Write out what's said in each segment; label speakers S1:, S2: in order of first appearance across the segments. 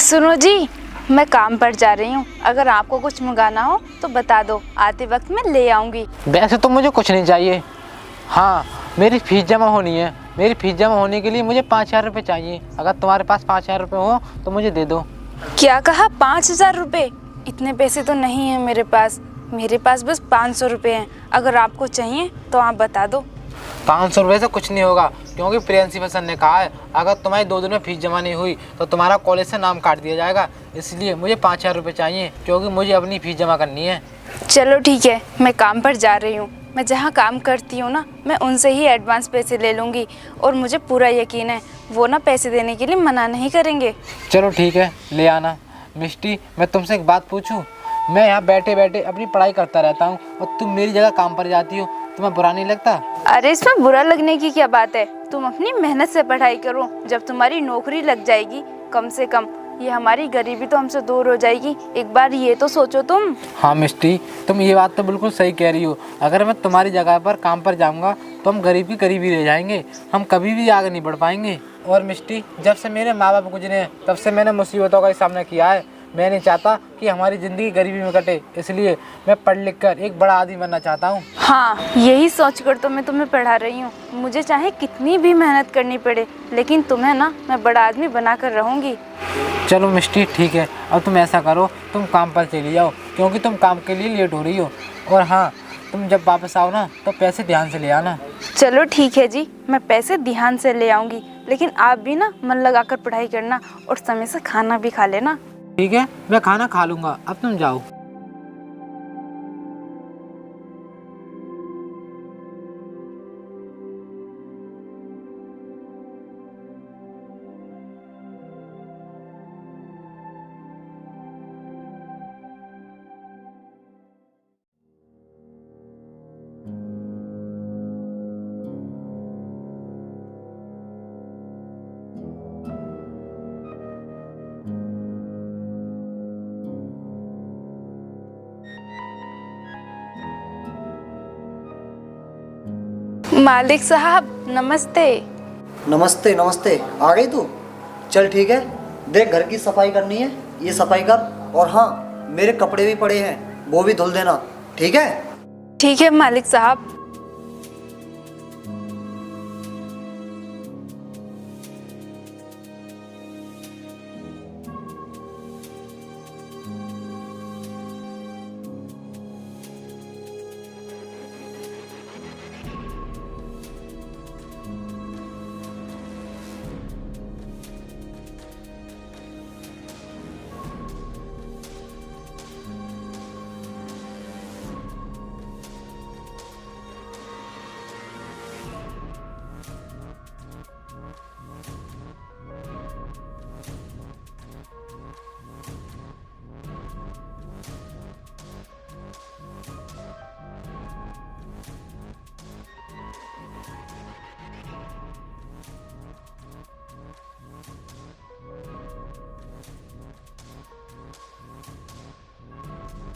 S1: सुनो जी, मैं काम पर जा रही हूँ। अगर आपको कुछ मंगाना हो तो बता दो, आते वक्त मैं ले आऊँगी।
S2: वैसे तो मुझे कुछ नहीं चाहिए। हाँ, मेरी फ़ीस जमा होनी है। मेरी फ़ीस जमा होने के लिए मुझे 5,000 रुपये चाहिए। अगर तुम्हारे पास 5,000 रुपये हो तो मुझे दे दो।
S1: क्या कहा? 5,000 रुपये? इतने पैसे तो नहीं है मेरे पास। मेरे पास बस 500 रुपये हैं। अगर आपको चाहिए तो आप बता दो।
S2: 500 रुपये से कुछ नहीं होगा, क्योंकि प्रिंसिपल सर ने कहा है अगर तुम्हारी 2 दिन में फ़ीस जमा नहीं हुई तो तुम्हारा कॉलेज से नाम काट दिया जाएगा। इसलिए मुझे 5,000 रुपये चाहिए, क्योंकि मुझे अपनी फ़ीस जमा करनी है।
S1: चलो ठीक है, मैं काम पर जा रही हूँ। मैं जहाँ काम करती हूँ ना, मैं उनसे ही एडवांस पैसे ले लूँगी और मुझे पूरा यकीन है वो ना पैसे देने के लिए मना नहीं करेंगे।
S2: चलो ठीक है, ले आना। मिष्टी, मैं तुमसे एक बात पूछूं? मैं यहाँ बैठे बैठे अपनी पढ़ाई करता रहता हूँ और तुम मेरी जगह काम पर जाती हो, तुम्हें बुरा नहीं लगता?
S1: अरे इसमें बुरा लगने की क्या बात है? तुम अपनी मेहनत से पढ़ाई करो, जब तुम्हारी नौकरी लग जाएगी कम से कम ये हमारी गरीबी तो हमसे दूर हो जाएगी। एक बार ये तो सोचो तुम।
S2: हाँ मिष्टी, तुम ये बात तो बिल्कुल सही कह रही हो। अगर मैं तुम्हारी जगह पर काम पर जाऊँगा तो हम गरीब की गरीबी रह जाएंगे, हम कभी भी आगे नहीं बढ़ पाएंगे। और मिष्टी, जब से मेरे माँ बाप गुजरे हैं तब से मैंने मुसीबतों का सामना किया है। मैं नहीं चाहता कि हमारी ज़िंदगी गरीबी में कटे, इसलिए मैं पढ़ लिख कर एक बड़ा आदमी बनना चाहता हूँ।
S1: हाँ, यही सोचकर तो मैं तुम्हें पढ़ा रही हूँ। मुझे चाहे कितनी भी मेहनत करनी पड़े, लेकिन तुम्हें ना मैं बड़ा आदमी बनाकर रहूँगी।
S2: चलो मिष्टी ठीक है, अब तुम ऐसा करो, तुम काम पर चली जाओ, क्योंकि तुम काम के लिए लेट हो रही हो। और हाँ, तुम जब वापस आओ ना तो पैसे ध्यान से ले आना।
S1: चलो ठीक है जी, मैं पैसे ध्यान से ले आऊँगी, लेकिन आप भी ना मन लगाकर पढ़ाई करना और समय से खाना भी खा लेना।
S2: ठीक है, मैं खाना खा लूँगा, अब तुम जाओ।
S1: मालिक साहब नमस्ते।
S3: नमस्ते नमस्ते। आ गई तू? चल ठीक है, देख घर की सफाई करनी है, ये सफाई कर। और हाँ, मेरे कपड़े भी पड़े हैं, वो भी धुल देना, ठीक है?
S1: ठीक है मालिक साहब।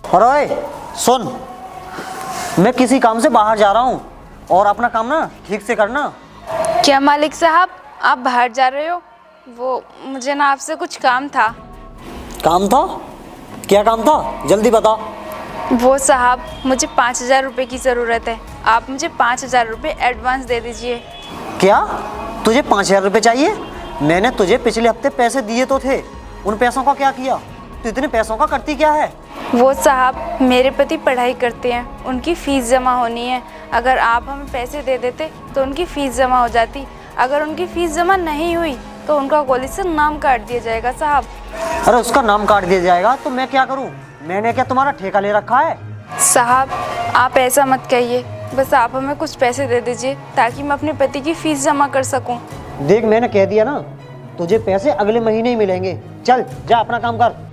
S3: और ओए सुन, मैं किसी काम से बाहर जा रहा हूँ और अपना काम ना ठीक से करना।
S1: क्या मालिक साहब, आप बाहर जा रहे हो? वो मुझे ना आपसे कुछ काम था।
S3: काम था? क्या काम था, जल्दी बता।
S1: वो साहब, मुझे 5,000 रुपये की ज़रूरत है। आप मुझे 5,000 रुपये एडवांस दे दीजिए।
S3: क्या तुझे 5,000 रुपये चाहिए? मैंने तुझे पिछले हफ्ते पैसे दिए तो थे, उन पैसों का क्या किया? तू इतने पैसों का करती क्या है?
S1: वो साहब, मेरे पति पढ़ाई करते हैं, उनकी फ़ीस जमा होनी है। अगर आप हमें पैसे दे देते तो उनकी फ़ीस जमा हो जाती। अगर उनकी फ़ीस जमा नहीं हुई तो उनका कॉलेज से नाम काट दिया जाएगा साहब।
S3: अरे उसका नाम काट दिया जाएगा तो मैं क्या करूं? मैंने क्या तुम्हारा ठेका ले रखा है?
S1: साहब, आप ऐसा मत कहिए। बस आप हमें कुछ पैसे दे दीजिए ताकि मैं अपने पति की फ़ीस जमा कर सकूं।
S3: देख, मैंने कह दिया ना, तुझे पैसे अगले महीने ही मिलेंगे। चल जा अपना काम कर।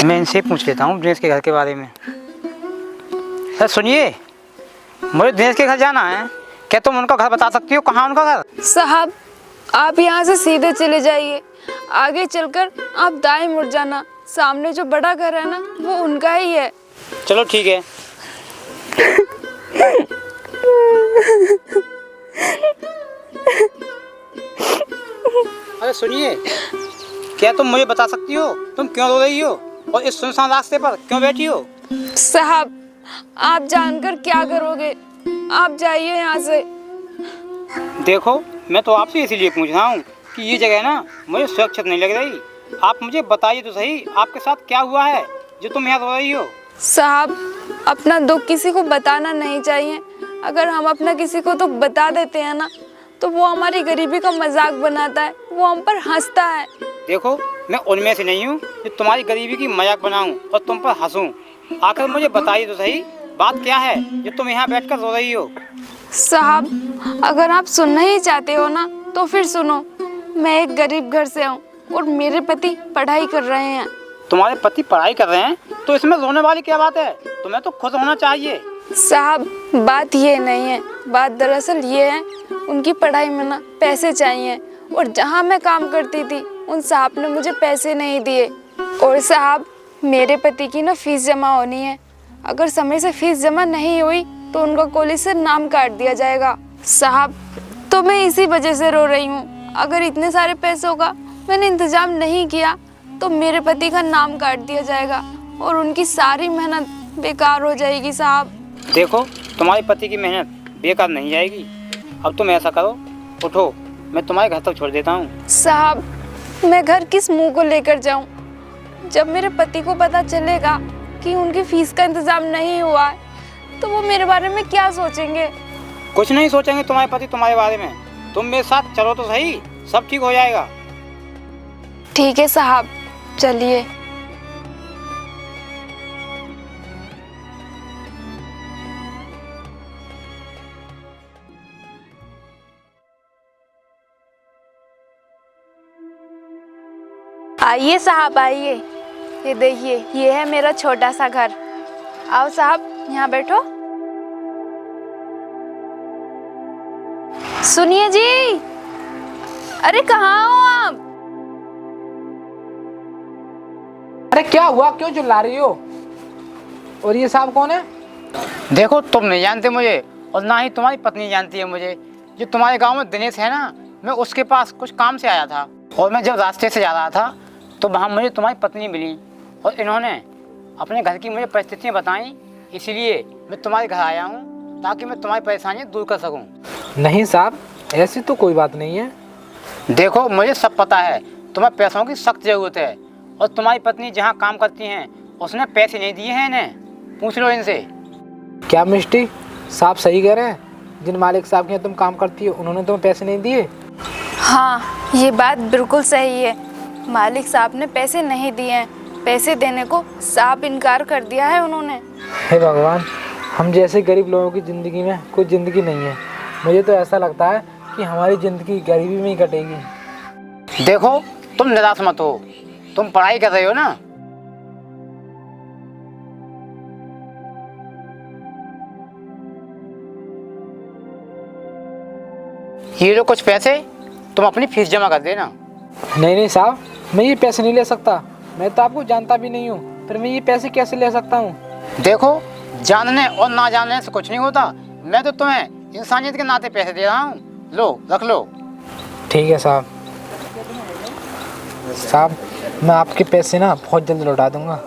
S4: मैं इनसे पूछ लेता हूँ दिनेश के घर के बारे में। सर सुनिए, मुझे दिनेश के घर जाना है। क्या तुम उनका घर बता सकती हो? कहाँ उनका घर?
S1: साहब आप यहाँ से सीधे चले जाइए, आगे चलकर आप दाएं मुड़ जाना, सामने जो बड़ा घर है ना वो उनका ही है।
S4: चलो ठीक है। अरे सुनिए, क्या तुम मुझे बता सकती हो तुम क्यों रो रही हो और इस सुनसान रास्ते पर क्यों बैठी हो?
S1: साहब आप जानकर क्या करोगे, आप जाइए यहाँ से।
S4: देखो, मैं तो आपसे इसीलिए पूछ रहा हूँ कि ये जगह ना मुझे सुरक्षित नहीं लग रही। आप मुझे बताइए तो सही, आपके साथ क्या हुआ है जो तुम यहाँ रो रही हो?
S1: साहब अपना दुख किसी को बताना नहीं चाहिए। अगर हम अपना किसी को दुख बता देते हैं ना तो वो हमारी गरीबी का मजाक बनाता है, वो हम पर हंसता है।
S4: देखो, मैं उनमें से नहीं हूँ जो तुम्हारी गरीबी की मजाक बनाऊँ और तुम पर हंसूँ। आखिर मुझे बताइए तो सही, बात क्या है जो तुम यहाँ बैठकर रो रही हो?
S1: साहब अगर आप सुनना ही चाहते हो ना तो फिर सुनो। मैं एक गरीब घर से हूँ और मेरे पति पढ़ाई कर रहे हैं।
S4: तुम्हारे पति पढ़ाई कर रहे हैं तो इसमें रोने वाली क्या बात है? तुम्हें तो खुश होना चाहिए।
S1: साहब बात ये नहीं है, बात दरअसल ये है उनकी पढ़ाई में ना पैसे चाहिए और जहाँ मैं काम करती थी उन साहब ने मुझे पैसे नहीं दिए। और साहब मेरे पति की ना फीस जमा होनी है, अगर समय से फीस जमा नहीं हुई तो उनका कॉलेज से नाम काट दिया जाएगा। साहब तो मैं इसी वजह से रो रही हूँ। अगर इतने सारे पैसों का मैंने इंतजाम नहीं किया तो मेरे पति का नाम काट दिया जाएगा और उनकी सारी मेहनत बेकार हो जाएगी। साहब
S4: देखो, तुम्हारे पति की मेहनत बेकार नहीं जाएगी। अब तुम ऐसा करो, उठो, मैं तुम्हारे घर तक छोड़ देता हूँ।
S1: साहब मैं घर किस मुंह को लेकर जाऊँ? जब मेरे पति को पता चलेगा कि उनकी फीस का इंतजाम नहीं हुआ है तो वो मेरे बारे में क्या सोचेंगे?
S4: कुछ नहीं सोचेंगे तुम्हारे पति तुम्हारे बारे में। तुम मेरे साथ चलो तो सही, सब ठीक हो जाएगा।
S1: ठीक है साहब, चलिए। आइए साहब आइए, ये देखिए ये है मेरा छोटा सा घर। आओ साहब यहाँ बैठो। सुनिए जी, अरे कहाँ हो आप?
S2: अरे क्या हुआ, क्यों चिल्ला रही हो? और ये साहब कौन है?
S4: देखो, तुम नहीं जानते मुझे और ना ही तुम्हारी पत्नी जानती है मुझे। जो तुम्हारे गांव में दिनेश है ना, मैं उसके पास कुछ काम से आया था और मैं जब रास्ते से जा रहा था तो वहाँ मुझे तुम्हारी पत्नी मिली और इन्होंने अपने घर की मुझे परिस्थितियाँ बताई। इसीलिए मैं तुम्हारे घर आया हूँ ताकि मैं तुम्हारी परेशानियाँ दूर कर सकूँ।
S2: नहीं साहब, ऐसी तो कोई बात नहीं है।
S4: देखो, मुझे सब पता है तुम्हें पैसों की सख्त ज़रूरत है और तुम्हारी पत्नी जहाँ काम करती हैं उसने पैसे नहीं दिए हैं इन्हें। पूछ लो इनसे।
S2: क्या मिस्टी साहब सही कह रहे हैं? जिन मालिक साहब के यहाँ तुम काम करती हो उन्होंने तुम्हें पैसे नहीं दिए?
S1: हाँ ये बात बिल्कुल सही है, मालिक साहब ने पैसे नहीं दिए हैं। पैसे देने को साफ इनकार कर दिया है उन्होंने।
S2: हे भगवान, हम जैसे गरीब लोगों की ज़िंदगी में कोई ज़िंदगी नहीं है। मुझे तो ऐसा लगता है कि हमारी ज़िंदगी गरीबी में ही कटेगी।
S4: देखो, तुम निराश मत हो, तुम पढ़ाई कर रहे हो ना। ये लो कुछ पैसे, तुम अपनी फीस जमा कर देना।
S2: नहीं साहब, मैं ये पैसे नहीं ले सकता। मैं तो आपको जानता भी नहीं हूँ, फिर मैं ये पैसे कैसे ले सकता हूँ?
S4: देखो, जानने और ना जानने से कुछ नहीं होता। मैं तो तुम्हें इंसानियत के नाते पैसे दे रहा हूँ। लो, रख लो।
S2: ठीक है साहब। साहब मैं आपके पैसे ना बहुत जल्द लौटा दूंगा।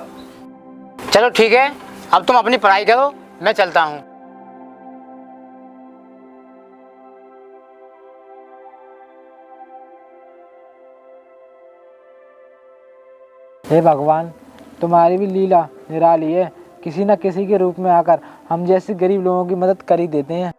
S4: चलो ठीक है, अब तुम अपनी पढ़ाई करो, मैं चलता हूँ।
S2: हे भगवान, तुम्हारी भी लीला निराली है। किसी न किसी के रूप में आकर हम जैसे गरीब लोगों की मदद कर ही देते हैं।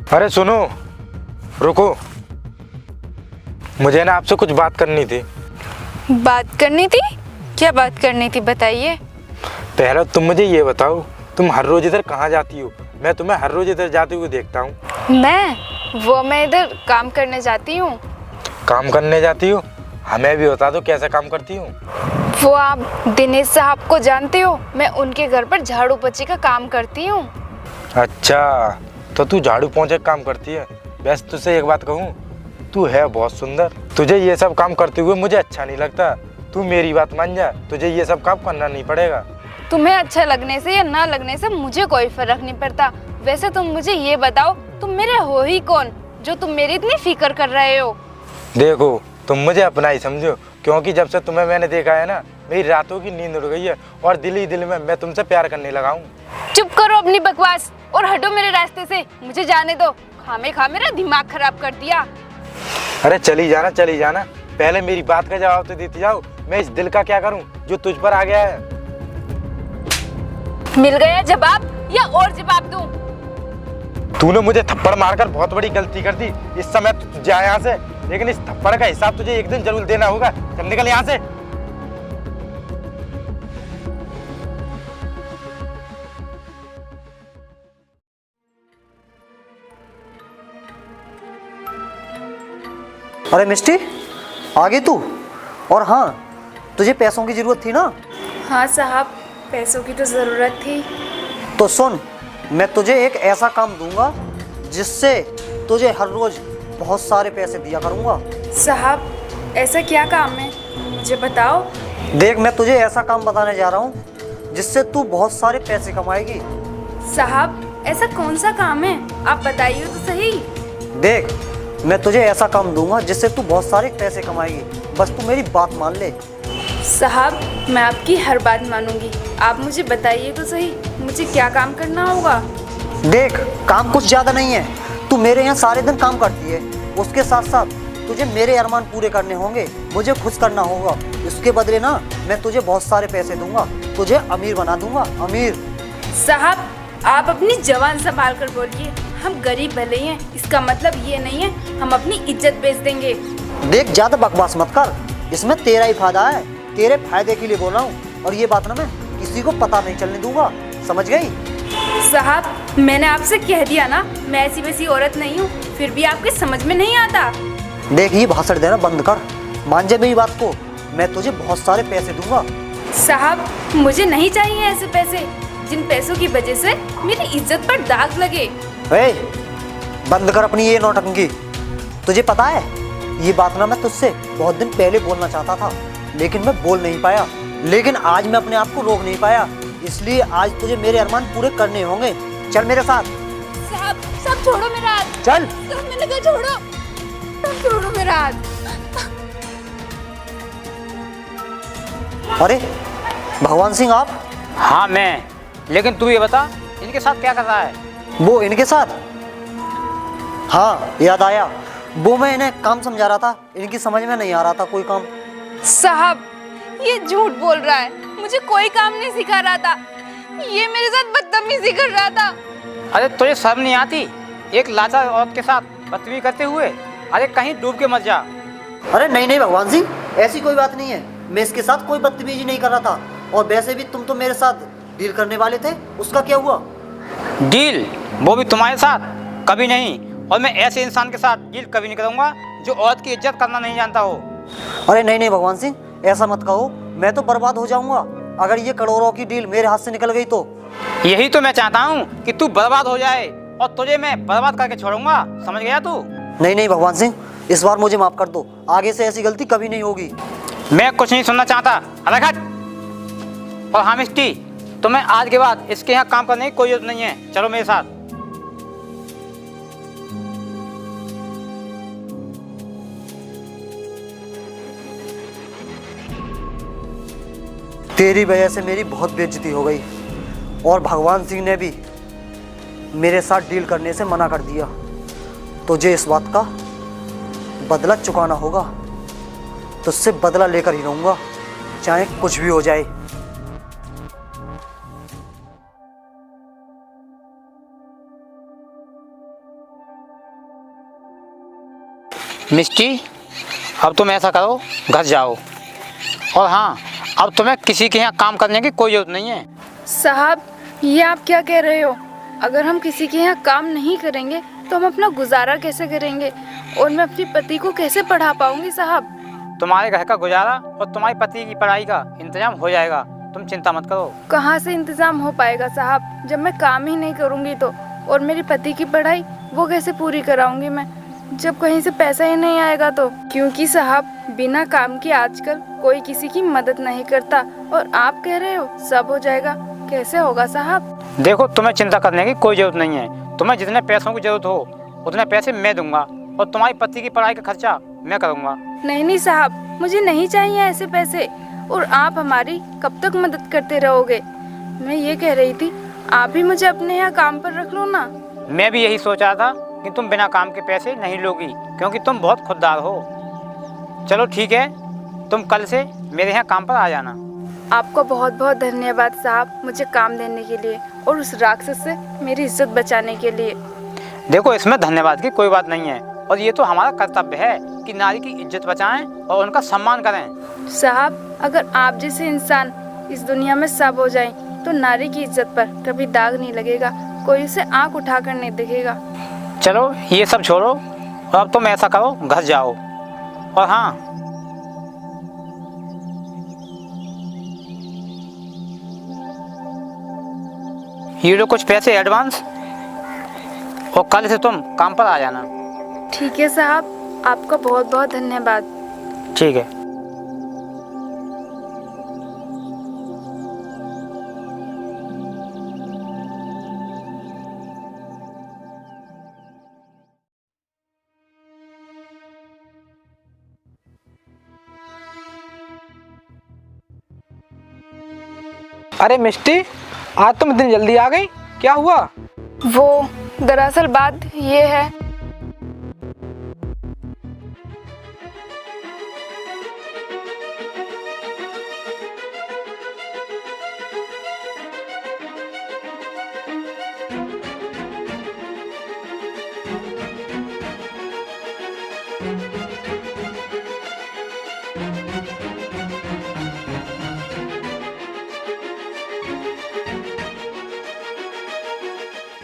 S5: अरे सुनो, रुको, मुझे ना आपसे कुछ बात करनी थी।
S1: बात करनी थी? क्या बात करनी थी, बताइए।
S5: पहले तुम मुझे ये बताओ, तुम हर रोज इधर कहाँ जाती हो? मैं तुम्हें हर रोज इधर जाते हुए देखता हूँ।
S1: मैं इधर काम करने जाती हूँ।
S5: काम करने जाती हो? हमें भी बता दो कैसे काम करती हूँ।
S1: वो आप दिनेश साहब को जानते हो? मैं उनके घर पर झाड़ू पोछी का काम करती हूँ।
S5: अच्छा, तो तू झाड़ू पोंछे का काम करती है। वैसे तुझसे एक बात कहूँ, तू है बहुत सुंदर। तुझे ये सब काम करते हुए मुझे अच्छा नहीं लगता। तू मेरी बात मान जा, तुझे ये सब काम करना नहीं पड़ेगा।
S1: तुम्हें अच्छा लगने से या ना लगने से मुझे कोई फर्क नहीं पड़ता। वैसे तुम मुझे ये बताओ, तुम मेरे हो ही कौन जो तुम मेरी इतनी फिक्र कर रहे हो?
S5: देखो, तुम मुझे अपना ही समझो, क्योंकि जब से तुम्हें मैंने देखा है ना, मेरी रातों की नींद उड़ गई है और दिल ही दिल में मैं तुमसे प्यार करने लगा हूँ।
S1: चुप करो अपनी बकवास और हटो मेरे रास्ते से। मुझे जाने दो, खामे खा मेरा दिमाग खराब कर दिया।
S5: अरे चली जाना, चली जाना। पहले मेरी बात का जवाब तो देती जाओ। मैं इस दिल का क्या करूं जो तुझ पर आ गया है?
S1: मिल गया जवाब या और जवाब दूं?
S5: तूने मुझे थप्पड़ मारकर बहुत बड़ी गलती कर दी। इस समय तू जा यहाँ से, लेकिन इस थप्पड़ का हिसाब तुझे एक दिन जरूर देना होगा। चल निकल यहाँ से।
S3: अरे मिस्टी, आ गई तू? और हाँ, तुझे पैसों की ज़रूरत थी ना?
S1: हाँ साहब, पैसों की तो ज़रूरत थी।
S3: तो सुन, मैं तुझे एक ऐसा काम दूंगा जिससे तुझे हर रोज बहुत सारे पैसे दिया करूंगा।
S1: साहब, ऐसा क्या काम है, मुझे बताओ।
S3: देख, मैं तुझे ऐसा काम बताने जा रहा हूँ जिससे तू बहुत सारे पैसे कमाएगी।
S1: साहब, ऐसा कौन सा काम है, आप बताइए तो सही।
S3: देख, मैं तुझे ऐसा काम दूंगा जिससे तू बहुत सारे पैसे कमाएगी, बस तू मेरी बात मान ले।
S1: साहब, मैं आपकी हर बात मानूंगी, आप मुझे बताइए तो सही, मुझे क्या काम करना होगा?
S3: देख, काम कुछ ज़्यादा नहीं है। तू मेरे यहाँ सारे दिन काम करती है, उसके साथ साथ तुझे मेरे अरमान पूरे करने होंगे, मुझे खुश करना होगा। इसके बदले ना मैं तुझे बहुत सारे पैसे दूंगा, तुझे अमीर बना दूंगा, अमीर।
S1: साहब, आप अपनी जबान संभाल कर बोलिए। हम गरीब भले हैं, इसका मतलब ये नहीं है हम अपनी इज्जत बेच देंगे।
S3: देख, ज़्यादा बकवास मत कर, इसमें तेरा ही फायदा है, तेरे फायदे के लिए बोल रहा हूँ। और ये बात ना मैं किसी को पता नहीं चलने दूंगा, समझ गई?
S1: साहब, मैंने आपसे कह दिया ना, मैं ऐसी वैसी औरत नहीं हूँ, फिर भी आपके समझ में नहीं आता।
S3: देख, ये भाषण देना बंद कर, मान जा मेरी बात को। मैं तुझे बहुत सारे पैसे दूंगा।
S1: साहब, मुझे नहीं चाहिए ऐसे पैसे जिन पैसों की वजह से मेरी इज्जत पर दाग लगे।
S3: ए, बंद कर अपनी ये नौटंकी। तुझे पता है, ये बात ना मैं तुझसे बहुत दिन पहले बोलना चाहता था, लेकिन मैं बोल नहीं पाया। लेकिन आज मैं अपने आप को रोक नहीं पाया, इसलिए आज तुझे मेरे अरमान पूरे करने होंगे। चल मेरे साथ।
S1: साहब, सब छोड़ो मेरा हाथ।
S3: चल।
S1: सब मैंने कहा छोड़ो, सब छोड़ो मेरा हाथ।
S3: अरे भगवान सिंह, आप?
S4: हाँ मैं, लेकिन तू ये बता इनके साथ क्या कर रहा है?
S3: वो इनके साथ? हाँ, याद आया, वो मैं इन्हें काम समझा रहा था, इनकी समझ में नहीं आ रहा था कोई काम।
S1: साहब, ये झूठ बोल रहा है, मुझे कोई काम नहीं सिखा रहा था, ये मेरे साथ बदतमीजी कर रहा था।
S4: अरे तुझे शर्म नहीं आती एक लाचार औरत के साथ बदतमीजी करते हुए? अरे कहीं डूब के मत जा।
S3: अरे नहीं नहीं भगवान सिंह, ऐसी कोई बात नहीं है, मैं इसके साथ कोई बदतमीजी नहीं कर रहा था। और वैसे भी तुम तो मेरे साथ डील करने वाले थे, उसका क्या हुआ?
S4: डील? वो भी तुम्हारे साथ? कभी नहीं। और मैं ऐसे इंसान के साथ डील कभी नहीं करूँगा जो औरत की इज्जत करना नहीं जानता हो।
S3: अरे नहीं नहीं भगवान सिंह, ऐसा मत कहो, मैं तो बर्बाद हो जाऊंगा अगर ये करोड़ों की डील मेरे हाथ से निकल गई तो।
S4: यही तो मैं चाहता हूँ कि तू बर्बाद हो जाए और तुझे मैं बर्बाद करके छोड़ूंगा, समझ गया तू?
S3: नहीं नहीं भगवान सिंह, इस बार मुझे माफ कर दो, आगे से ऐसी गलती कभी नहीं होगी।
S4: मैं कुछ नहीं सुनना चाहता, अलग हट। और हाँ मिस्टी, तुम्हें आज के बाद इसके यहाँ काम करने की कोई जरूरत नहीं है, चलो मेरे साथ।
S3: तेरी वजह से मेरी बहुत बेइज्जती हो गई और भगवान सिंह ने भी मेरे साथ डील करने से मना कर दिया। तुझे इस बात का बदला चुकाना होगा, तुझसे बदला लेकर ही रहूँगा, चाहे कुछ भी हो जाए।
S4: मिस्टी, अब तुम ऐसा करो, घर जाओ। और हाँ, अब तुम्हें किसी के यहाँ काम करने की कोई ज़रूरत नहीं है।
S1: साहब, ये आप क्या कह रहे हो? अगर हम किसी के यहाँ काम नहीं करेंगे तो हम अपना गुजारा कैसे करेंगे और मैं अपने पति को कैसे पढ़ा पाऊंगी साहब?
S4: तुम्हारे घर का गुजारा और तुम्हारी पति की पढ़ाई का इंतजाम हो जाएगा, तुम चिंता मत करो।
S1: कहाँ से इंतजाम हो पाएगा साहब, जब मैं काम ही नहीं करूँगी तो? और मेरी पति की पढ़ाई वो कैसे पूरी कराऊंगी मैं, जब कहीं से पैसा ही नहीं आएगा तो? क्योंकि साहब, बिना काम के आजकल कोई किसी की मदद नहीं करता और आप कह रहे हो सब हो जाएगा, कैसे होगा साहब?
S4: देखो, तुम्हें चिंता करने की कोई ज़रूरत नहीं है। तुम्हें जितने पैसों की ज़रूरत हो उतने पैसे मैं दूंगा और तुम्हारी पति की पढ़ाई का खर्चा मैं करूँगा।
S1: नहीं नहीं साहब, मुझे नहीं चाहिए ऐसे पैसे। और आप हमारी कब तक मदद करते रहोगे? मैं ये कह रही थी, आप ही मुझे अपने यहाँ काम पर रख लो ना।
S4: मैं भी यही सोच रहा था कि तुम बिना काम के पैसे नहीं लोगी, क्योंकि तुम बहुत खुददार हो। चलो ठीक है, तुम कल से मेरे यहाँ काम पर आ जाना।
S1: आपका बहुत बहुत धन्यवाद साहब, मुझे काम देने के लिए और उस राक्षस से मेरी इज्जत बचाने के लिए।
S4: देखो, इसमें धन्यवाद की कोई बात नहीं है, और ये तो हमारा कर्तव्य है कि नारी की इज्जत बचाएं और उनका सम्मान करें।
S1: साहब, अगर आप जैसे इंसान इस दुनिया में सब हो जाएं, तो नारी की इज्जत पर कभी दाग नहीं लगेगा, कोई उसे आंख उठाकर नहीं देखेगा।
S4: चलो ये सब छोड़ो और अब तुम ऐसा करो, घर जाओ। और हाँ, ये लो कुछ पैसे एडवांस, और कल से तुम काम पर आ जाना।
S1: ठीक है साहब, आपका बहुत बहुत धन्यवाद।
S4: ठीक है।
S2: अरे मिष्टी, आज तुम इतनी जल्दी आ गई, क्या हुआ?
S1: वो दरअसल बात ये है,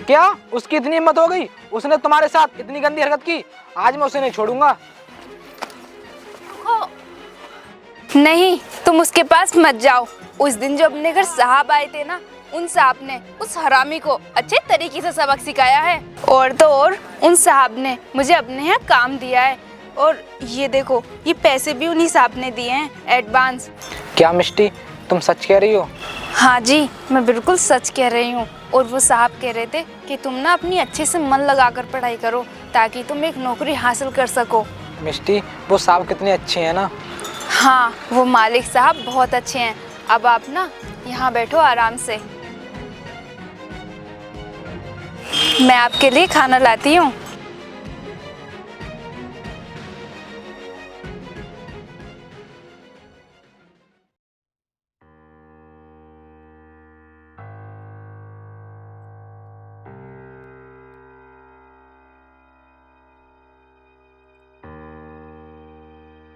S2: क्या उसकी इतनी हिम्मत हो गई? उसने तुम्हारे साथ इतनी गंदी हरकत की, आज मैं उसे नहीं छोड़ूंगा।
S1: नहीं, तुम उसके पास मत जाओ। उस दिन जो अपने घर साहब आए थे ना, उन साहब ने उस हरामी को अच्छे तरीके से सबक सिखाया है। और तो और उन साहब ने मुझे अपने यहाँ काम दिया है, और ये देखो, ये पैसे भी उन्हीं साहब ने दिए हैं, एडवांस।
S2: क्या मिष्टी, तुम सच कह रही हो?
S1: हाँ जी, मैं बिल्कुल सच कह रही हूँ। और वो साहब कह रहे थे कि तुम ना अपनी अच्छे से मन लगाकर पढ़ाई करो, ताकि तुम एक नौकरी हासिल कर सको।
S2: मिष्टी, वो साहब कितने अच्छे हैं ना।
S1: हाँ, वो मालिक साहब बहुत अच्छे हैं। अब आप ना यहाँ बैठो आराम से, मैं आपके लिए खाना लाती हूँ।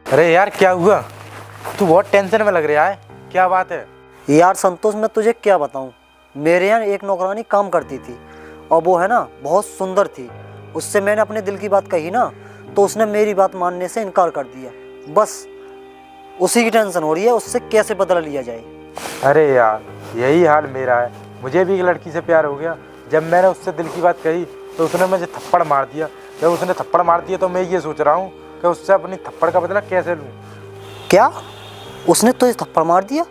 S5: अरे यार, क्या हुआ? तू बहुत टेंशन में लग रहा है, क्या बात है?
S3: यार संतोष, मैं तुझे क्या बताऊं, मेरे यहाँ एक नौकरानी काम करती थी और वो है ना बहुत सुंदर थी। उससे मैंने अपने दिल की बात कही ना, तो उसने मेरी बात मानने से इनकार कर दिया। बस उसी की टेंशन हो रही है, उससे कैसे बदला लिया जाए।
S5: अरे यार, यही हाल मेरा है। मुझे भी एक लड़की से प्यार हो गया। जब मैंने उससे दिल की बात कही तो उसने मुझे थप्पड़ मार दिया। जब उसने थप्पड़ मार दिया तो मैं ये सोच रहा हूँ कि उससे अपनी थप्पड़ का बदला कैसे लूँ।
S3: क्या? उसने तुझे थप्पड़ मार दिया?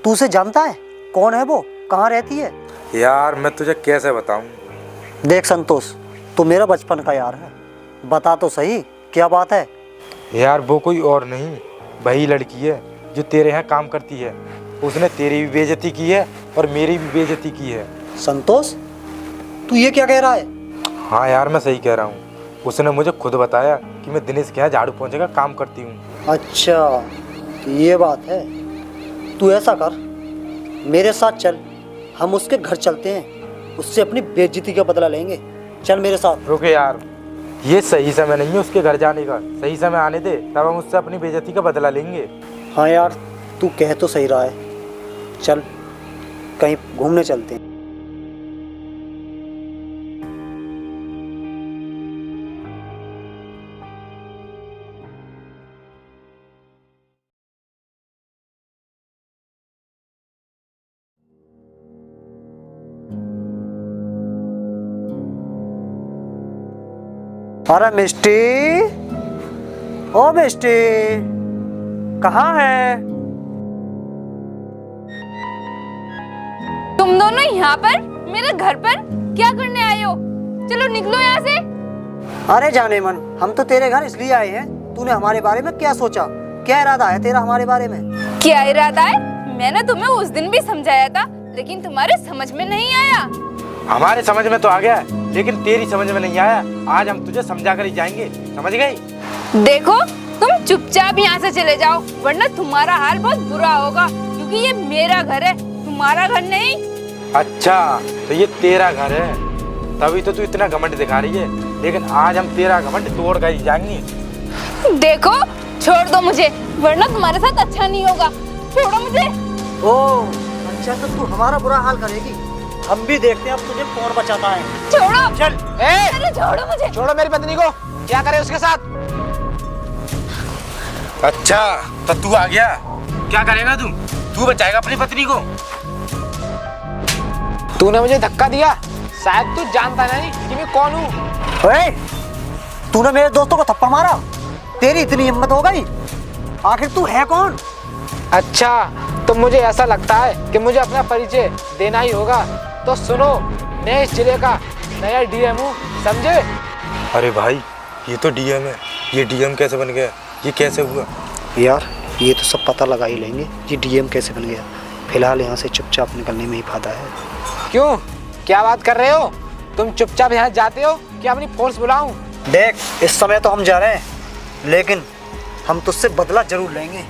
S3: तू उसे जानता है? कौन है वो? कहाँ रहती है?
S5: यार मैं तुझे कैसे बताऊँ?
S3: देख संतोष, तू मेरा बचपन का यार है, बता तो सही क्या बात है।
S5: यार वो कोई और नहीं, वही लड़की है जो तेरे यहाँ काम करती है। उसने तेरी भी बेइज्जती की है और मेरी भी बेइज्जती की है।
S3: संतोष, तू ये क्या कह रहा है?
S5: हाँ यार, मैं सही कह रहा हूँ। उसने मुझे खुद बताया कि मैं दिनेश के यहाँ झाड़ू पोंछे का काम करती हूँ।
S3: अच्छा, तो ये बात है। तू ऐसा कर, मेरे साथ चल, हम उसके घर चलते हैं, उससे अपनी बेइज्जती का बदला लेंगे। चल मेरे साथ।
S5: रुके यार, ये सही समय नहीं है उसके घर जाने का। सही समय आने दे, तब हम उससे अपनी बेइज्जती का बदला लेंगे।
S3: हाँ यार, तू कह तो सही रहा है। चल कहीं घूमने चलते हैं। अरे मिष्टी, ओ मिष्टी, कहाँ है?
S1: तुम दोनों यहाँ पर मेरे घर पर क्या करने आए हो? चलो निकलो यहाँ से।
S3: अरे जाने मन, हम तो तेरे घर इसलिए आए हैं। तूने हमारे बारे में क्या सोचा? क्या इरादा है तेरा हमारे बारे में?
S1: क्या इरादा है? मैंने तुम्हें उस दिन भी समझाया था, लेकिन तुम्हारे समझ में नहीं आया।
S5: हमारे समझ में तो आ गया, लेकिन तेरी समझ में नहीं आया। आज हम तुझे समझा कर ही जाएंगे, समझ गई?
S1: देखो, तुम चुपचाप यहाँ से चले जाओ, वरना तुम्हारा हाल बहुत बुरा होगा, क्योंकि ये मेरा घर है, तुम्हारा घर नहीं।
S5: अच्छा, तो ये तेरा घर है, तभी तो तू इतना घमंड दिखा रही है। लेकिन आज हम तेरा घमंड तोड़ कर ही जाएंगे।
S1: देखो, छोड़ दो मुझे, वरना तुम्हारे साथ अच्छा नहीं होगा। छोड़ो मुझे।
S3: ओ अच्छा, तो तू हमारा बुरा हाल करेगी? हम भी देखते हैं अब तुझे कौन बचाता है।
S1: छोड़ो।
S3: चल।
S1: अरे छोड़ो मुझे।
S2: छोड़ो मेरी पत्नी को। क्या करे उसके साथ?
S5: अच्छा, तो तू आ गया। क्या करेगा तू? तू बचाएगा अपनी पत्नी को?
S2: तूने मुझे धक्का दिया, शायद तू जानता नहीं कि मैं कौन हूँ।
S3: ओए, तूने मेरे दोस्तों को थप्पड़ मारा? तेरी इतनी हिम्मत हो गई? आखिर तू है कौन?
S2: अच्छा, तो मुझे ऐसा लगता है कि मुझे अपना परिचय देना ही होगा। तो सुनो, मैं इस जिले का नया डीएम हूँ, समझे?
S5: अरे भाई, ये तो डीएम है। ये डीएम कैसे बन गया? ये कैसे हुआ?
S3: यार, ये तो सब पता लगा ही लेंगे ये डीएम कैसे बन गया। फिलहाल यहाँ से चुपचाप निकलने में ही फायदा है।
S2: क्यों, क्या बात कर रहे हो? तुम चुपचाप यहाँ जाते हो कि अपनी फोर्स बुलाऊं?
S3: देख, इस समय तो हम जा रहे हैं, लेकिन हम तुझसे बदला जरूर लेंगे।